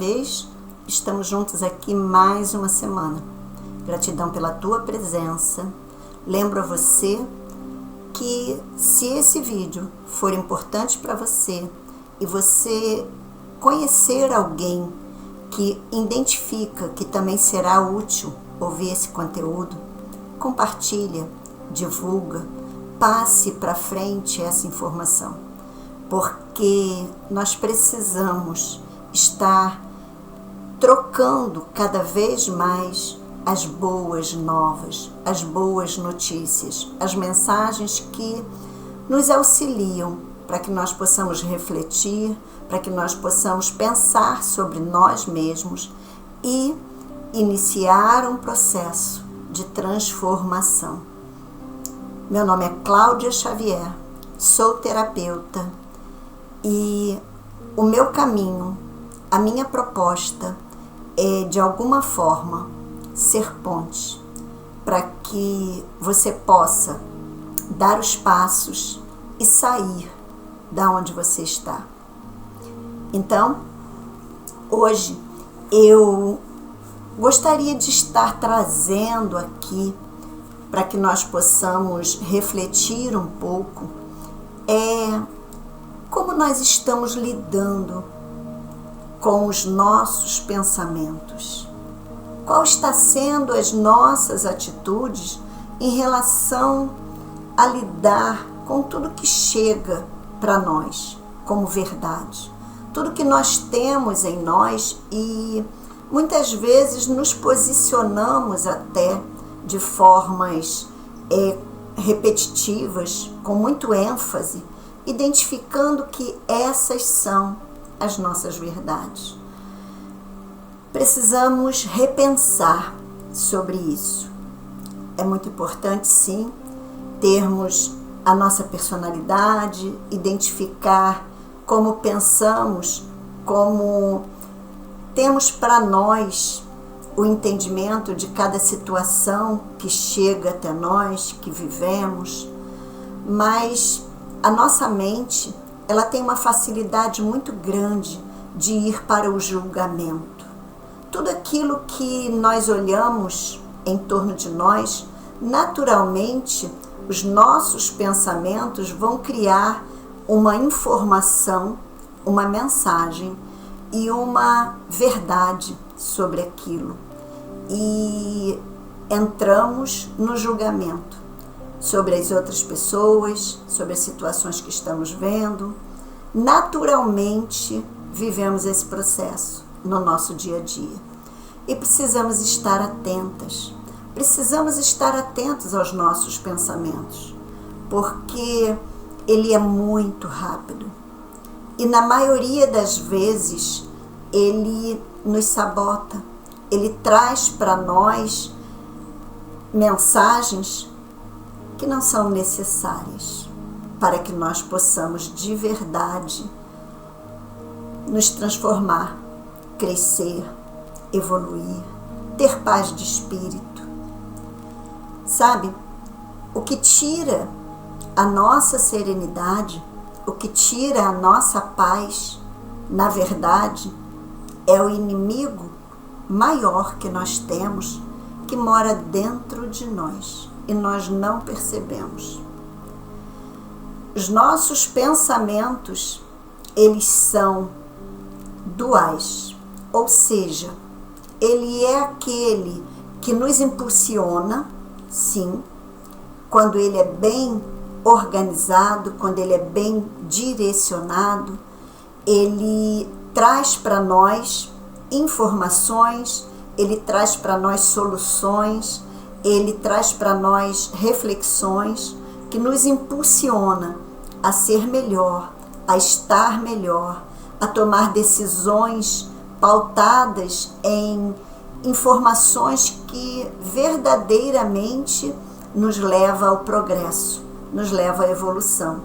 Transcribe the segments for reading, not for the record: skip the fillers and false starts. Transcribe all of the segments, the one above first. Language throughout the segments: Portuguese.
vez, estamos juntos aqui mais uma semana. Gratidão pela tua presença. Lembro a você que se esse vídeo for importante para você e você conhecer alguém que identifica que também será útil ouvir esse conteúdo, compartilha, divulga, passe para frente essa informação, porque nós precisamos estar trocando cada vez mais as boas novas, as boas notícias, as mensagens que nos auxiliam para que nós possamos refletir, para que nós possamos pensar sobre nós mesmos e iniciar um processo de transformação. Meu nome é Cláudia Xavier, sou terapeuta e o meu caminho, a minha proposta é, de alguma forma, ser ponte para que você possa dar os passos e sair da onde você está. Então, hoje eu gostaria de estar trazendo aqui para que nós possamos refletir um pouco como nós estamos lidando com os nossos pensamentos. Qual está sendo as nossas atitudes em relação a lidar com tudo que chega para nós como verdade? Tudo que nós temos em nós e muitas vezes nos posicionamos até de formas repetitivas, com muito ênfase, identificando que essas são as nossas verdades. Precisamos repensar sobre isso. É muito importante, sim, termos a nossa personalidade, identificar como pensamos, como temos para nós o entendimento de cada situação que chega até nós, que vivemos, mas a nossa mente, ela tem uma facilidade muito grande de ir para o julgamento. Tudo aquilo que nós olhamos em torno de nós, naturalmente, os nossos pensamentos vão criar uma informação, uma mensagem e uma verdade sobre aquilo. E entramos no julgamento sobre as outras pessoas, sobre as situações que estamos vendo. Naturalmente, vivemos esse processo no nosso dia a dia. E precisamos estar atentas. Precisamos estar atentos aos nossos pensamentos, porque ele é muito rápido. E na maioria das vezes, ele nos sabota. Ele traz para nós mensagens que não são necessárias para que nós possamos de verdade nos transformar, crescer, evoluir, ter paz de espírito. Sabe, o que tira a nossa serenidade, o que tira a nossa paz, na verdade, é o inimigo maior que nós temos, que mora dentro de nós e nós não percebemos. Os nossos pensamentos, eles são duais, ou seja, ele é aquele que nos impulsiona, sim, quando ele é bem organizado, quando ele é bem direcionado, ele traz para nós informações, ele traz para nós soluções, ele traz para nós reflexões que nos impulsiona a ser melhor, a estar melhor, a tomar decisões pautadas em informações que verdadeiramente nos leva ao progresso, nos leva à evolução.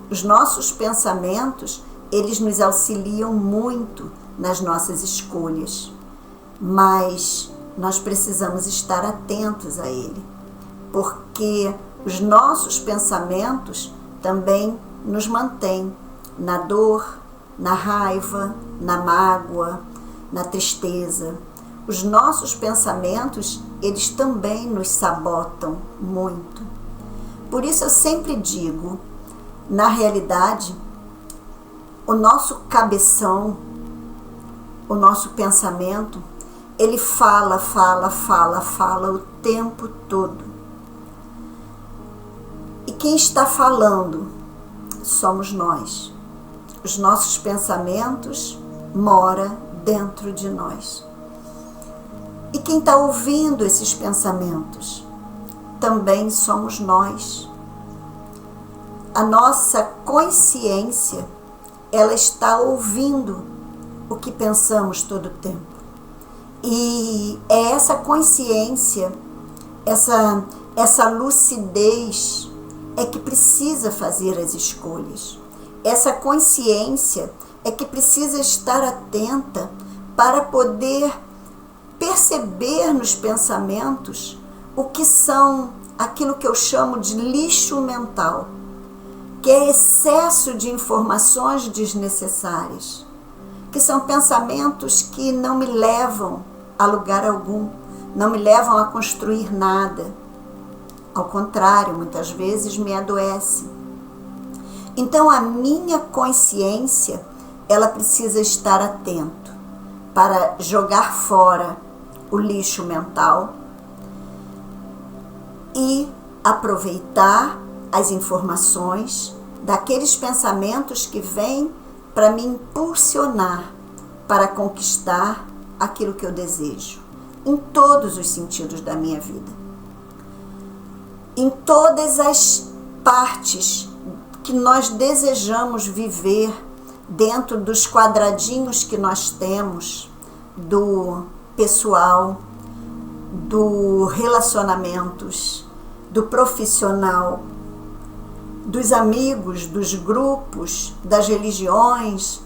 Os nossos pensamentos, eles nos auxiliam muito nas nossas escolhas, mas nós precisamos estar atentos a ele, porque os nossos pensamentos também nos mantêm na dor, na raiva, na mágoa, na tristeza. Os nossos pensamentos, eles também nos sabotam muito. Por isso eu sempre digo, na realidade, o nosso cabeção, o nosso pensamento, ele fala o tempo todo. E quem está falando somos nós. Os nossos pensamentos moram dentro de nós. E quem está ouvindo esses pensamentos também somos nós. A nossa consciência, ela está ouvindo o que pensamos todo o tempo. E é essa consciência, essa lucidez é que precisa fazer as escolhas. Essa consciência é que precisa estar atenta para poder perceber nos pensamentos o que são aquilo que eu chamo de lixo mental, que é excesso de informações desnecessárias, que são pensamentos que não me levam a lugar algum, não me levam a construir nada. Ao contrário, muitas vezes me adoece. Então a minha consciência, ela precisa estar atento para jogar fora o lixo mental e aproveitar as informações daqueles pensamentos que vêm para me impulsionar para conquistar aquilo que eu desejo, em todos os sentidos da minha vida. Em todas as partes que nós desejamos viver dentro dos quadradinhos que nós temos, do pessoal, do relacionamentos, do profissional, dos amigos, dos grupos, das religiões,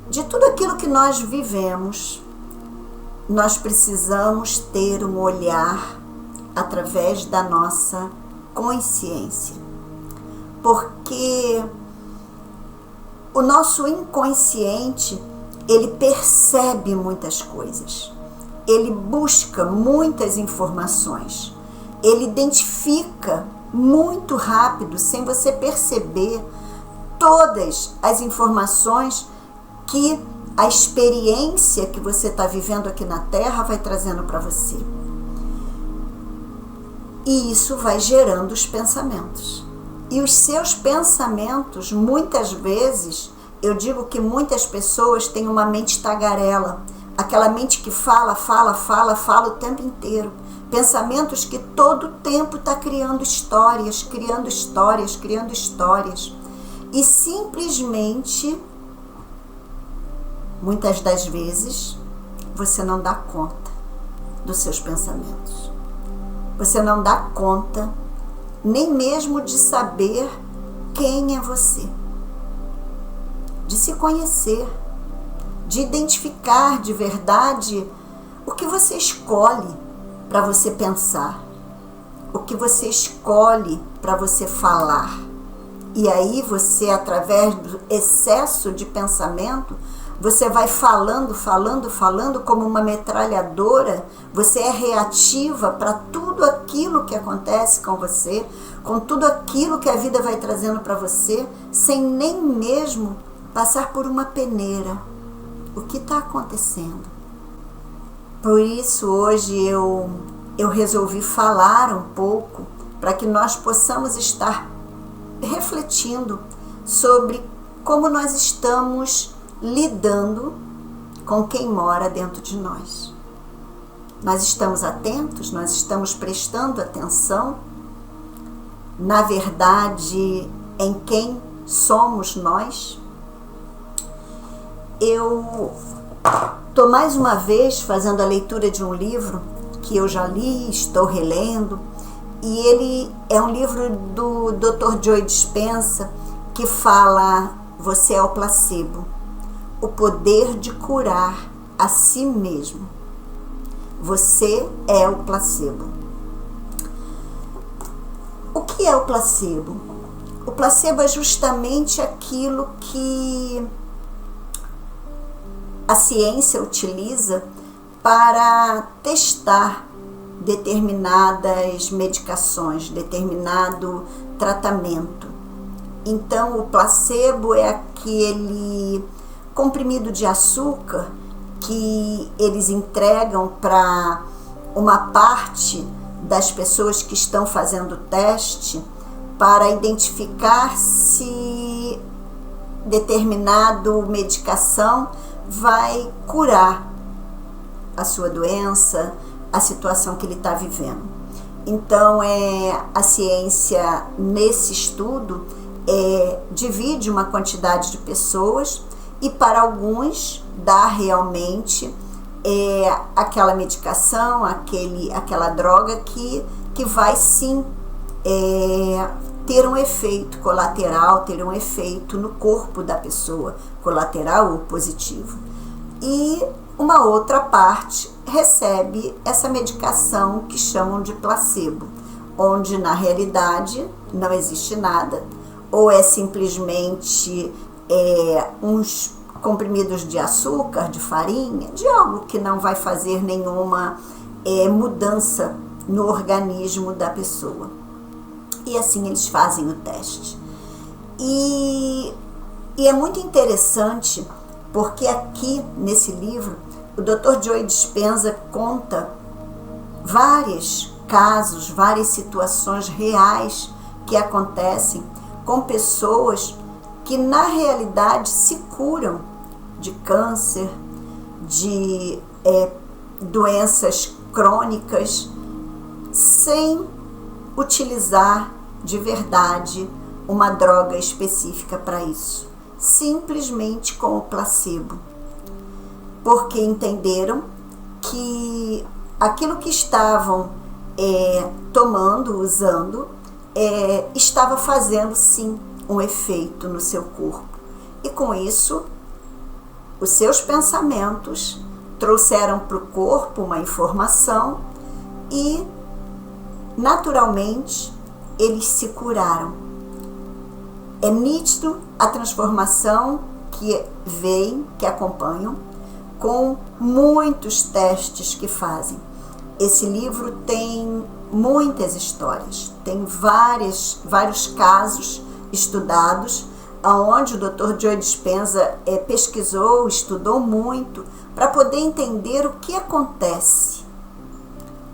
de tudo aquilo que nós vivemos, nós precisamos ter um olhar através da nossa consciência. Porque o nosso inconsciente, ele percebe muitas coisas, ele busca muitas informações, ele identifica muito rápido, sem você perceber, todas as informações que a experiência que você está vivendo aqui na Terra vai trazendo para você. E isso vai gerando os pensamentos. E os seus pensamentos, muitas vezes, eu digo que muitas pessoas têm uma mente tagarela, aquela mente que fala o tempo inteiro. Pensamentos que todo o tempo está criando histórias. E simplesmente, muitas das vezes, você não dá conta dos seus pensamentos. Você não dá conta nem mesmo de saber quem é você, de se conhecer, de identificar de verdade o que você escolhe para você pensar, o que você escolhe para você falar. E aí você, através do excesso de pensamento, você vai falando como uma metralhadora, você é reativa para tudo aquilo que acontece com você, com tudo aquilo que a vida vai trazendo para você, sem nem mesmo passar por uma peneira. O que está acontecendo? Por isso hoje eu resolvi falar um pouco para que nós possamos estar refletindo sobre como nós estamos lidando com quem mora dentro de nós. Nós estamos atentos, nós estamos prestando atenção, na verdade, em quem somos nós. Eu estou mais uma vez fazendo a leitura de um livro que eu já li, estou relendo, e ele é um livro do Dr. Joe Dispenza, que fala: você é o placebo, o poder de curar a si mesmo. Você é o placebo. O que é o placebo? O placebo é justamente aquilo que a ciência utiliza para testar determinadas medicações, determinado tratamento. Então, o placebo é aquele comprimido de açúcar que eles entregam para uma parte das pessoas que estão fazendo o teste para identificar se determinado medicação vai curar a sua doença, a situação que ele está vivendo. Então, a ciência, nesse estudo, divide uma quantidade de pessoas e para alguns dá realmente aquela medicação, aquela droga que vai sim ter um efeito colateral, ter um efeito no corpo da pessoa, colateral ou positivo. E uma outra parte recebe essa medicação que chamam de placebo, onde na realidade não existe nada, ou é simplesmente uns comprimidos de açúcar, de farinha, de algo que não vai fazer nenhuma mudança no organismo da pessoa. E assim eles fazem o teste. E é muito interessante porque aqui nesse livro o Dr. Joe Dispenza conta vários casos, várias situações reais que acontecem com pessoas que na realidade se curam de câncer, de doenças crônicas, sem utilizar de verdade uma droga específica para isso, simplesmente com o placebo, porque entenderam que aquilo que estavam tomando, usando, estava fazendo sim um efeito no seu corpo. E com isso, os seus pensamentos trouxeram para o corpo uma informação e, naturalmente, eles se curaram. É nítido a transformação que vem, que acompanham, com muitos testes que fazem. Esse livro tem muitas histórias, tem vários casos estudados, onde o Dr. Joe Dispenza pesquisou, estudou muito, para poder entender o que acontece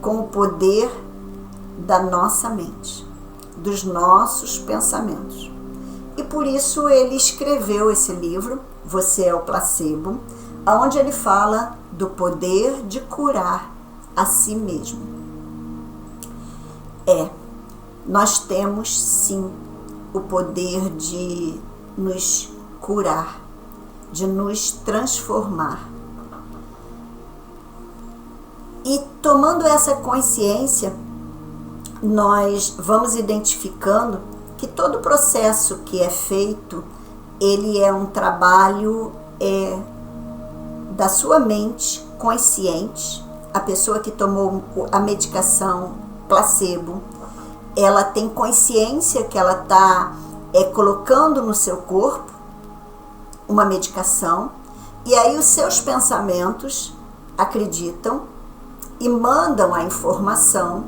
com o poder da nossa mente, dos nossos pensamentos. E por isso ele escreveu esse livro, Você é o Placebo, onde ele fala do poder de curar a si mesmo. Nós temos sim o poder de nos curar, de nos transformar. E tomando essa consciência, nós vamos identificando que todo processo que é feito, ele é um trabalho da sua mente consciente. A pessoa que tomou a medicação placebo, ela tem consciência que ela está colocando no seu corpo uma medicação, e aí os seus pensamentos acreditam e mandam a informação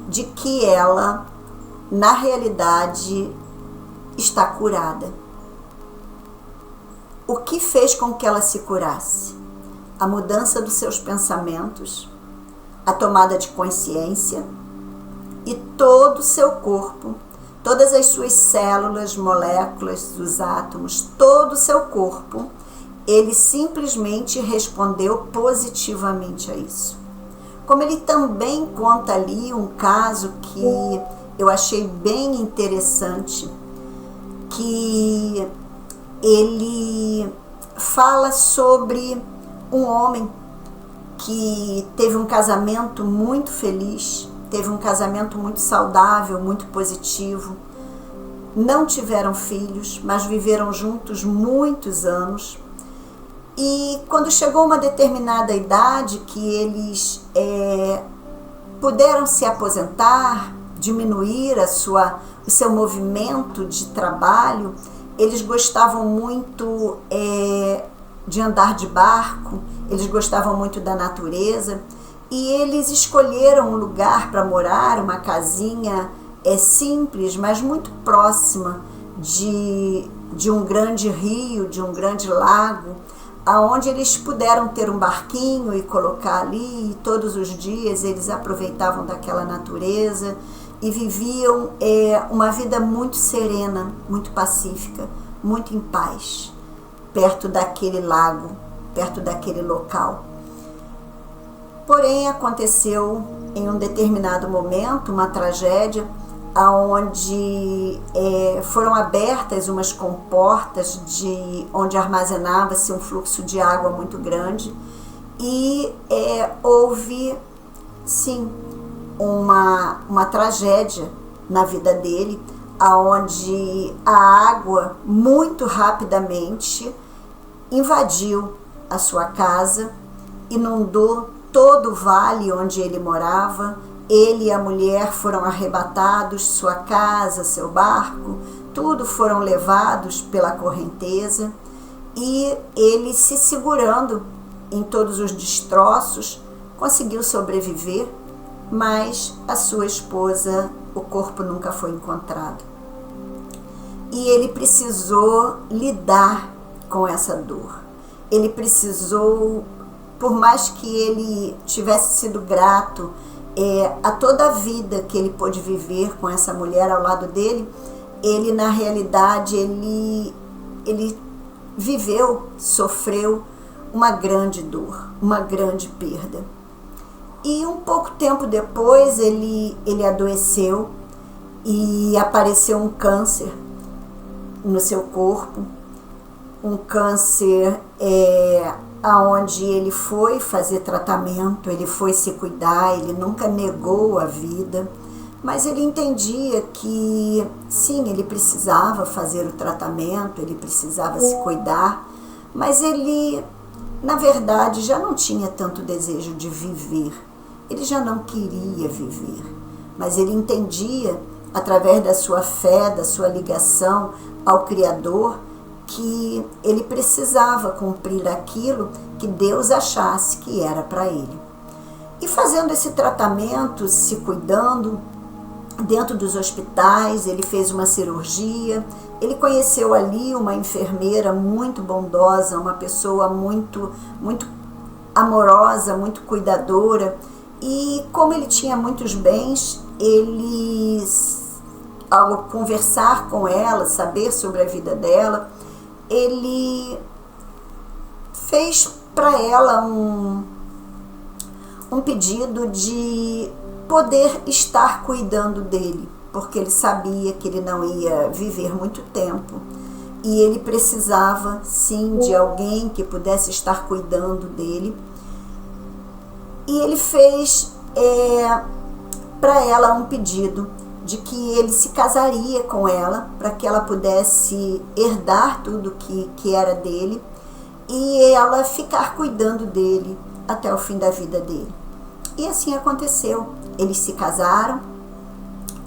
de que ela, na realidade, está curada. O que fez com que ela se curasse? A mudança dos seus pensamentos, a tomada de consciência, e todo o seu corpo, todas as suas células, moléculas, os átomos, todo o seu corpo, ele simplesmente respondeu positivamente a isso. Como ele também conta ali um caso que eu achei bem interessante, que ele fala sobre um homem que teve um casamento muito feliz, teve um casamento muito saudável, muito positivo. Não tiveram filhos, mas viveram juntos muitos anos. E quando chegou uma determinada idade que eles puderam se aposentar, diminuir o seu movimento de trabalho, eles gostavam muito de andar de barco, eles gostavam muito da natureza, e eles escolheram um lugar para morar, uma casinha simples, mas muito próxima de um grande rio, de um grande lago, aonde eles puderam ter um barquinho e colocar ali, e todos os dias eles aproveitavam daquela natureza e viviam uma vida muito serena, muito pacífica, muito em paz, perto daquele lago, perto daquele local. Porém, aconteceu em um determinado momento uma tragédia onde foram abertas umas comportas onde armazenava-se um fluxo de água muito grande, e houve, sim, uma tragédia na vida dele, onde a água muito rapidamente invadiu a sua casa, inundou todo o vale onde ele morava. Ele e a mulher foram arrebatados, sua casa, seu barco, tudo foram levados pela correnteza, e ele, se segurando em todos os destroços, conseguiu sobreviver, mas a sua esposa, o corpo nunca foi encontrado. E ele precisou lidar com essa dor. Ele precisou, por mais que ele tivesse sido grato a toda a vida que ele pôde viver com essa mulher ao lado dele, ele, na realidade, ele viveu, sofreu uma grande dor, uma grande perda. E um pouco tempo depois ele adoeceu e apareceu um câncer no seu corpo, um câncer aonde ele foi fazer tratamento, ele foi se cuidar, ele nunca negou a vida, mas ele entendia que sim, ele precisava fazer o tratamento, ele precisava se cuidar, mas ele, na verdade, já não tinha tanto desejo de viver, ele já não queria viver, mas ele entendia, através da sua fé, da sua ligação ao Criador, que ele precisava cumprir aquilo que Deus achasse que era para ele. E fazendo esse tratamento, se cuidando, dentro dos hospitais, ele fez uma cirurgia, ele conheceu ali uma enfermeira muito bondosa, uma pessoa muito, muito amorosa, muito cuidadora, e como ele tinha muitos bens, ele, ao conversar com ela, saber sobre a vida dela, ele fez para ela um pedido de poder estar cuidando dele, porque ele sabia que ele não ia viver muito tempo e ele precisava, sim, de alguém que pudesse estar cuidando dele. E ele fez para ela um pedido de que ele se casaria com ela para que ela pudesse herdar tudo que era dele e ela ficar cuidando dele até o fim da vida dele. E assim aconteceu. Eles se casaram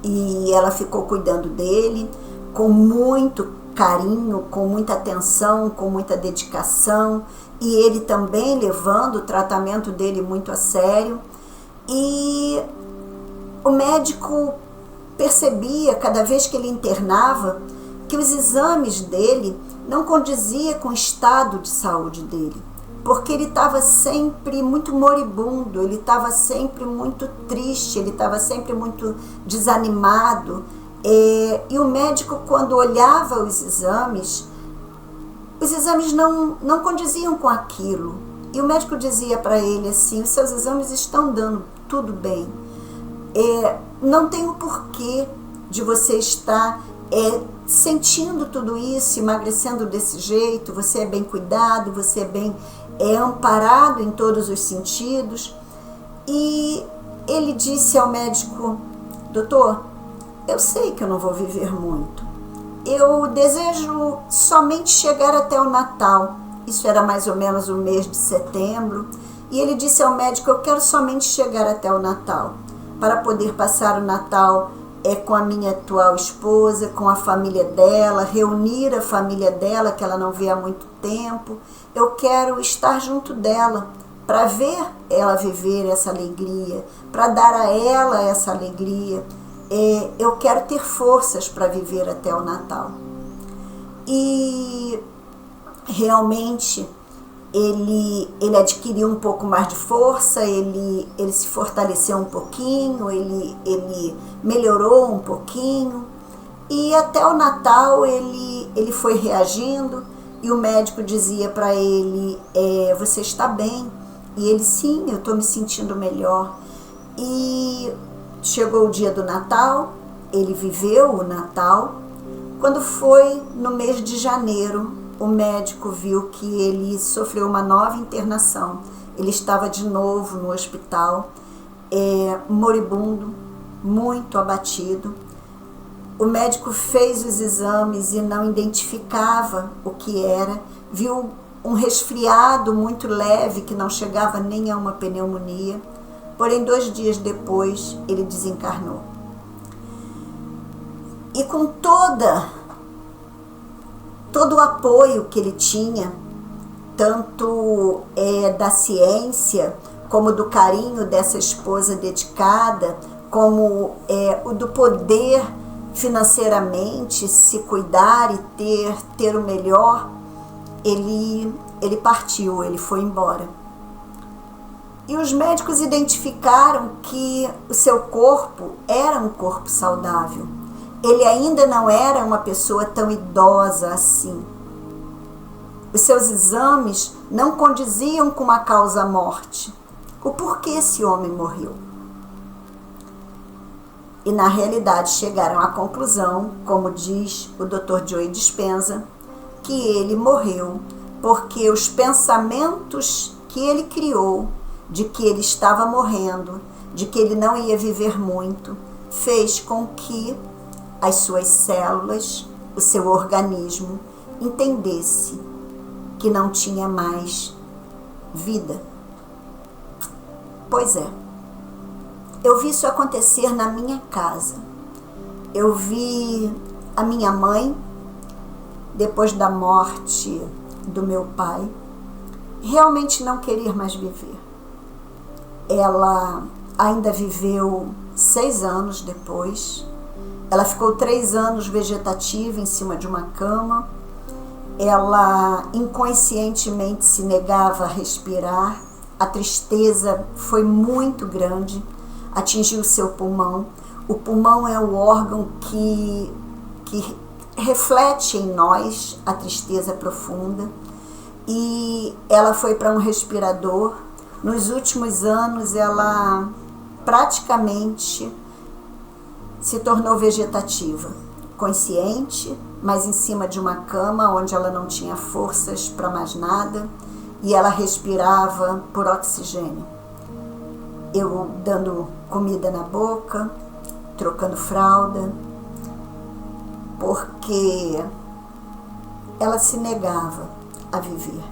e ela ficou cuidando dele com muito carinho, com muita atenção, com muita dedicação, e ele também levando o tratamento dele muito a sério. E o médico percebia, cada vez que ele internava, que os exames dele não condiziam com o estado de saúde dele, porque ele estava sempre muito moribundo, ele estava sempre muito triste, ele estava sempre muito desanimado. E o médico, quando olhava os exames não condiziam com aquilo. E o médico dizia para ele assim: os seus exames estão dando tudo bem. Não tem o porquê de você estar sentindo tudo isso, emagrecendo desse jeito. Você é bem cuidado, você é bem amparado em todos os sentidos. E ele disse ao médico: doutor, eu sei que eu não vou viver muito. Eu desejo somente chegar até o Natal. Isso era mais ou menos o mês de setembro. E ele disse ao médico: eu quero somente chegar até o Natal, para poder passar o Natal com a minha atual esposa, com a família dela, reunir a família dela, que ela não vê há muito tempo. Eu quero estar junto dela, para ver ela viver essa alegria, para dar a ela essa alegria. Eu quero ter forças para viver até o Natal. E realmente ele adquiriu um pouco mais de força, ele se fortaleceu um pouquinho, ele melhorou um pouquinho, e até o Natal ele foi reagindo, e o médico dizia para ele, você está bem? E ele, sim, eu estou me sentindo melhor. E chegou o dia do Natal, ele viveu o Natal. Quando foi no mês de janeiro, o médico viu que ele sofreu uma nova internação. Ele estava de novo no hospital, moribundo, muito abatido. O médico fez os exames e não identificava o que era. Viu um resfriado muito leve que não chegava nem a uma pneumonia. Porém, 2 dias depois, ele desencarnou. E com todo o apoio que ele tinha, tanto da ciência, como do carinho dessa esposa dedicada, como o do poder financeiramente se cuidar e ter o melhor, ele partiu, ele foi embora. E os médicos identificaram que o seu corpo era um corpo saudável. Ele ainda não era uma pessoa tão idosa assim. Os seus exames não condiziam com uma causa-morte. O porquê esse homem morreu? E na realidade chegaram à conclusão, como diz o Dr. Joe Dispenza, que ele morreu porque os pensamentos que ele criou de que ele estava morrendo, de que ele não ia viver muito, fez com que as suas células, o seu organismo, entendesse que não tinha mais vida. Pois é, eu vi isso acontecer na minha casa. Eu vi a minha mãe, depois da morte do meu pai, realmente não querer mais viver. Ela ainda viveu 6 anos depois. Ela ficou 3 anos vegetativa em cima de uma cama. Ela inconscientemente se negava a respirar. A tristeza foi muito grande, atingiu o seu pulmão. O pulmão é o órgão que reflete em nós a tristeza profunda. E ela foi para um respirador. Nos últimos anos, ela praticamente se tornou vegetativa, consciente, mas em cima de uma cama onde ela não tinha forças para mais nada, e ela respirava por oxigênio. Eu dando comida na boca, trocando fralda, porque ela se negava a viver.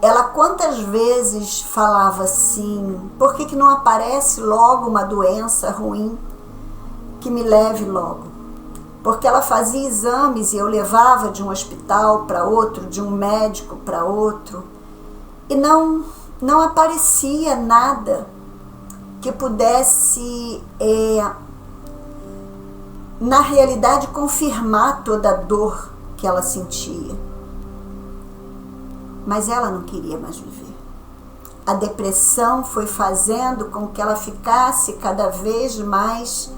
Ela quantas vezes falava assim, por que não aparece logo uma doença ruim que me leve logo? Porque ela fazia exames e eu levava de um hospital para outro, de um médico para outro, e não aparecia nada que pudesse, na realidade, confirmar toda a dor que ela sentia. Mas ela não queria mais viver. A depressão foi fazendo com que ela ficasse cada vez mais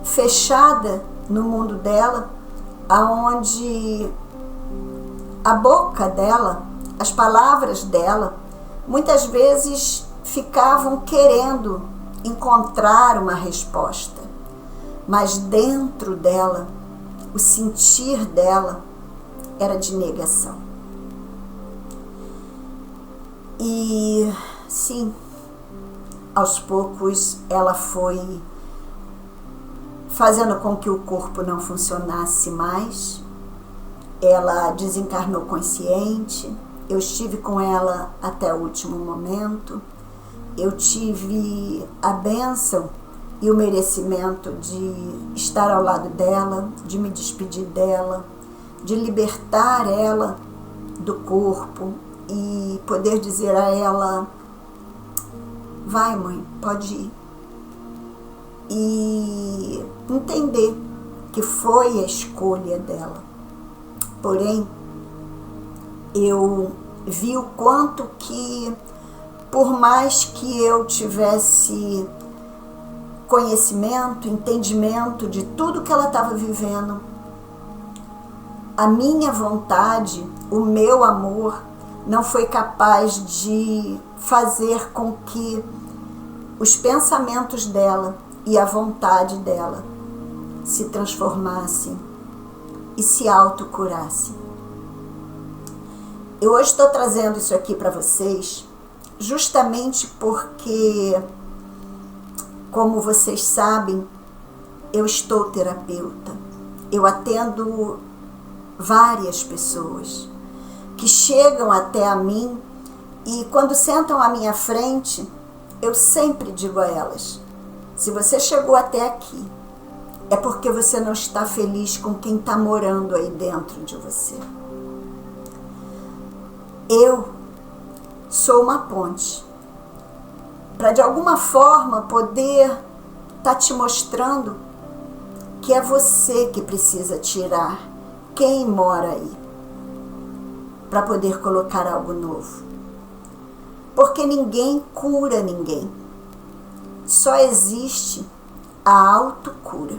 fechada no mundo dela, aonde a boca dela, as palavras dela, muitas vezes ficavam querendo encontrar uma resposta, mas dentro dela, o sentir dela era de negação. E sim, aos poucos ela foi fazendo com que o corpo não funcionasse mais. Ela desencarnou consciente. Eu estive com ela até o último momento. Eu tive a bênção e o merecimento de estar ao lado dela, de me despedir dela, de libertar ela do corpo e poder dizer a ela: vai, mãe, pode ir. E entender que foi a escolha dela. Porém, eu vi o quanto que, por mais que eu tivesse conhecimento, entendimento de tudo que ela estava vivendo, a minha vontade, o meu amor, não foi capaz de fazer com que os pensamentos dela e a vontade dela se transformassem e se autocurassem. Eu hoje estou trazendo isso aqui para vocês justamente porque, como vocês sabem, eu estou terapeuta. Eu atendo várias pessoas que chegam até a mim e quando sentam à minha frente, eu sempre digo a elas: se você chegou até aqui, é porque você não está feliz com quem está morando aí dentro de você. Eu sou uma ponte para, de alguma forma, poder estar te mostrando que é você que precisa tirar quem mora aí, para poder colocar algo novo. Porque ninguém cura ninguém. Só existe a autocura.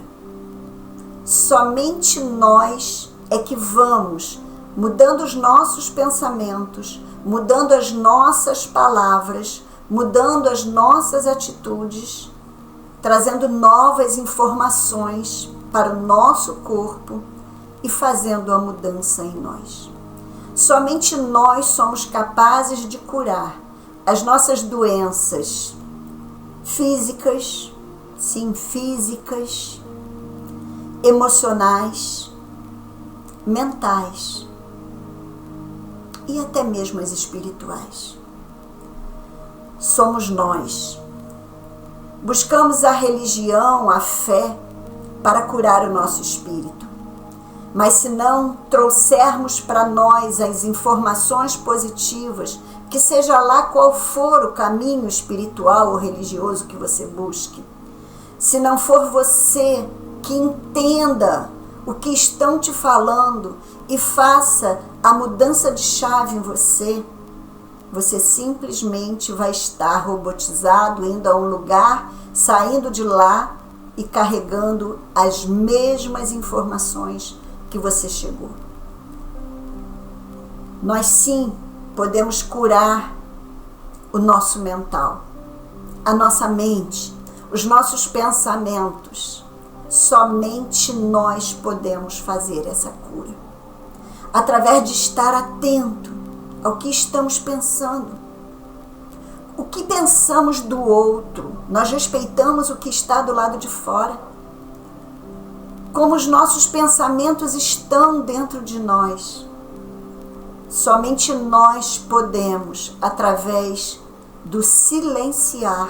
Somente nós é que vamos mudando os nossos pensamentos, mudando as nossas palavras, mudando as nossas atitudes, trazendo novas informações para o nosso corpo e fazendo a mudança em nós. Somente nós somos capazes de curar as nossas doenças físicas, sim, físicas, emocionais, mentais e até mesmo as espirituais. Somos nós. Buscamos a religião, a fé, para curar o nosso espírito. Mas se não trouxermos para nós as informações positivas, que seja lá qual for o caminho espiritual ou religioso que você busque, se não for você que entenda o que estão te falando e faça a mudança de chave em você, você simplesmente vai estar robotizado, indo a um lugar, saindo de lá e carregando as mesmas informações que você chegou. Nós sim podemos curar o nosso mental, a nossa mente, os nossos pensamentos. Somente nós podemos fazer essa cura, através de estar atento ao que estamos pensando. O que pensamos do outro? Nós respeitamos o que está do lado de fora? Como os nossos pensamentos estão dentro de nós? Somente nós podemos, através do silenciar,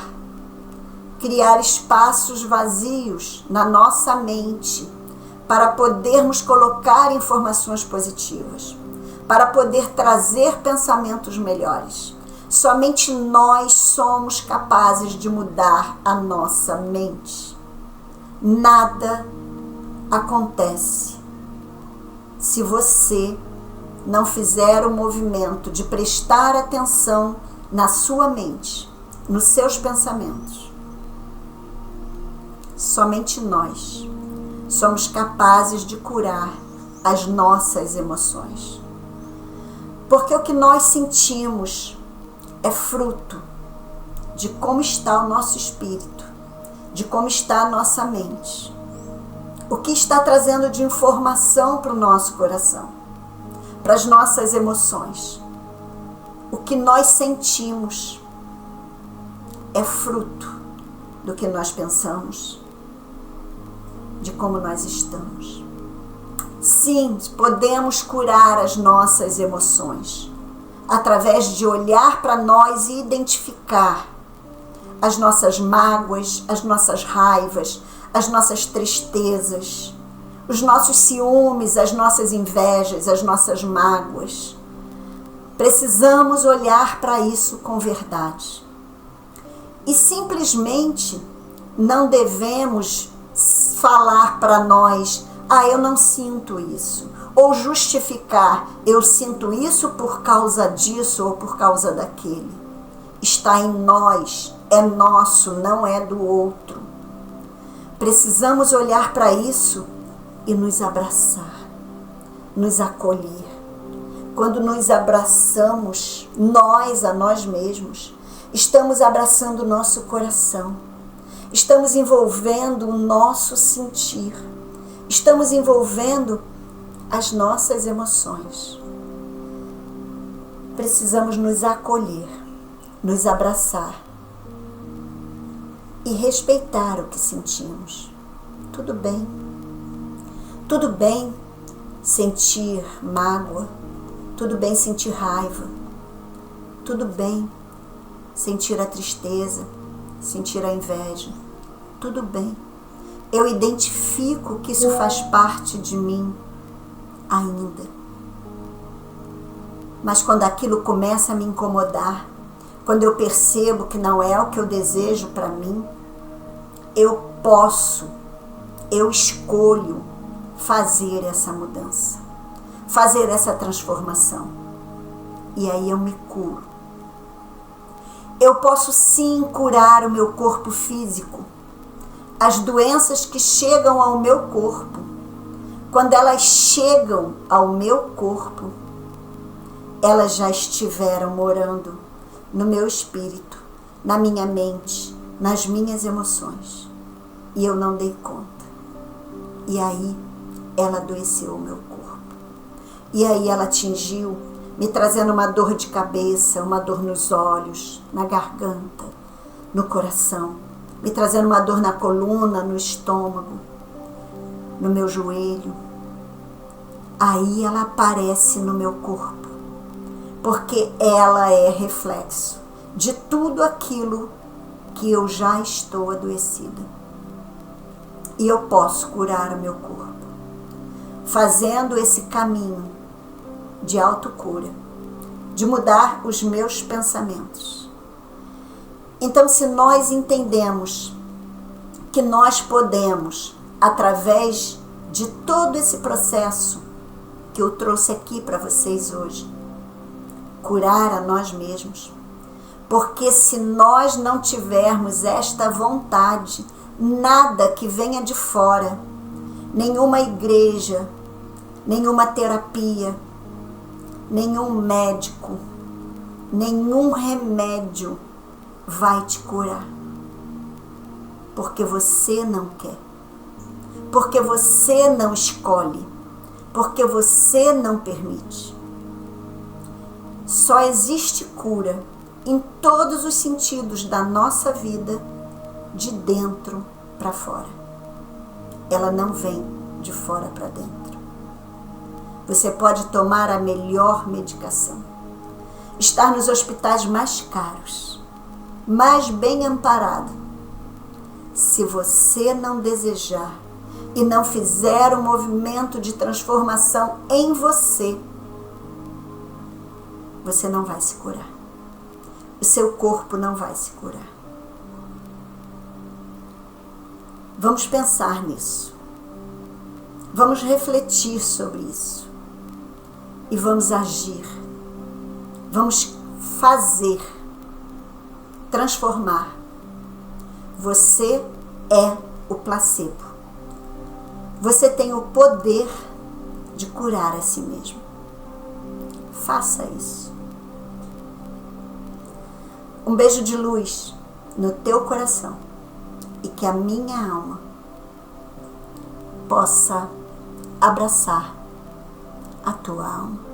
criar espaços vazios na nossa mente para podermos colocar informações positivas, para poder trazer pensamentos melhores. Somente nós somos capazes de mudar a nossa mente. Nada acontece se você não fizer o movimento de prestar atenção na sua mente, nos seus pensamentos. Somente nós somos capazes de curar as nossas emoções. Porque o que nós sentimos é fruto de como está o nosso espírito, de como está a nossa mente. O que está trazendo de informação para o nosso coração, para as nossas emoções. O que nós sentimos é fruto do que nós pensamos, de como nós estamos. Sim, podemos curar as nossas emoções através de olhar para nós e identificar as nossas mágoas, as nossas raivas, as nossas tristezas, os nossos ciúmes, as nossas invejas, as nossas mágoas. Precisamos olhar para isso com verdade. E simplesmente não devemos falar para nós, eu não sinto isso. Ou justificar, eu sinto isso por causa disso ou por causa daquele. Está em nós, é nosso, não é do outro. Precisamos olhar para isso e nos abraçar, nos acolher. Quando nos abraçamos, nós a nós mesmos, estamos abraçando o nosso coração, estamos envolvendo o nosso sentir, estamos envolvendo as nossas emoções. Precisamos nos acolher, nos abraçar e respeitar o que sentimos. Tudo bem. Tudo bem sentir mágoa, tudo bem sentir raiva, tudo bem sentir a tristeza, sentir a inveja, tudo bem. Eu identifico que isso faz parte de mim ainda. Mas quando aquilo começa a me incomodar, quando eu percebo que não é o que eu desejo para mim, eu escolho fazer essa mudança, fazer essa transformação. E aí eu me curo. Eu posso sim curar o meu corpo físico. As doenças que chegam ao meu corpo, quando elas chegam ao meu corpo, elas já estiveram morando no meu espírito, na minha mente, nas minhas emoções. E eu não dei conta. E aí ela adoeceu o meu corpo. E aí ela atingiu, me trazendo uma dor de cabeça, uma dor nos olhos, na garganta, no coração, me trazendo uma dor na coluna, no estômago, no meu joelho. Aí ela aparece no meu corpo, porque ela é reflexo de tudo aquilo que eu já estou adoecida. E eu posso curar o meu corpo, fazendo esse caminho de autocura, de mudar os meus pensamentos. Então, se nós entendemos que nós podemos, através de todo esse processo que eu trouxe aqui para vocês hoje, curar a nós mesmos, porque se nós não tivermos esta vontade, nada que venha de fora, nenhuma igreja, nenhuma terapia, nenhum médico, nenhum remédio vai te curar. Porque você não quer. Porque você não escolhe. Porque você não permite. Só existe cura em todos os sentidos da nossa vida, de dentro para fora. Ela não vem de fora para dentro. Você pode tomar a melhor medicação, estar nos hospitais mais caros, mais bem amparado. Se você não desejar e não fizer um movimento de transformação em você, você não vai se curar. O seu corpo não vai se curar. Vamos pensar nisso. Vamos refletir sobre isso. E vamos agir. Vamos fazer. Transformar. Você é o placebo. Você tem o poder de curar a si mesmo. Faça isso. Um beijo de luz no teu coração. E que a minha alma possa abraçar a tua alma.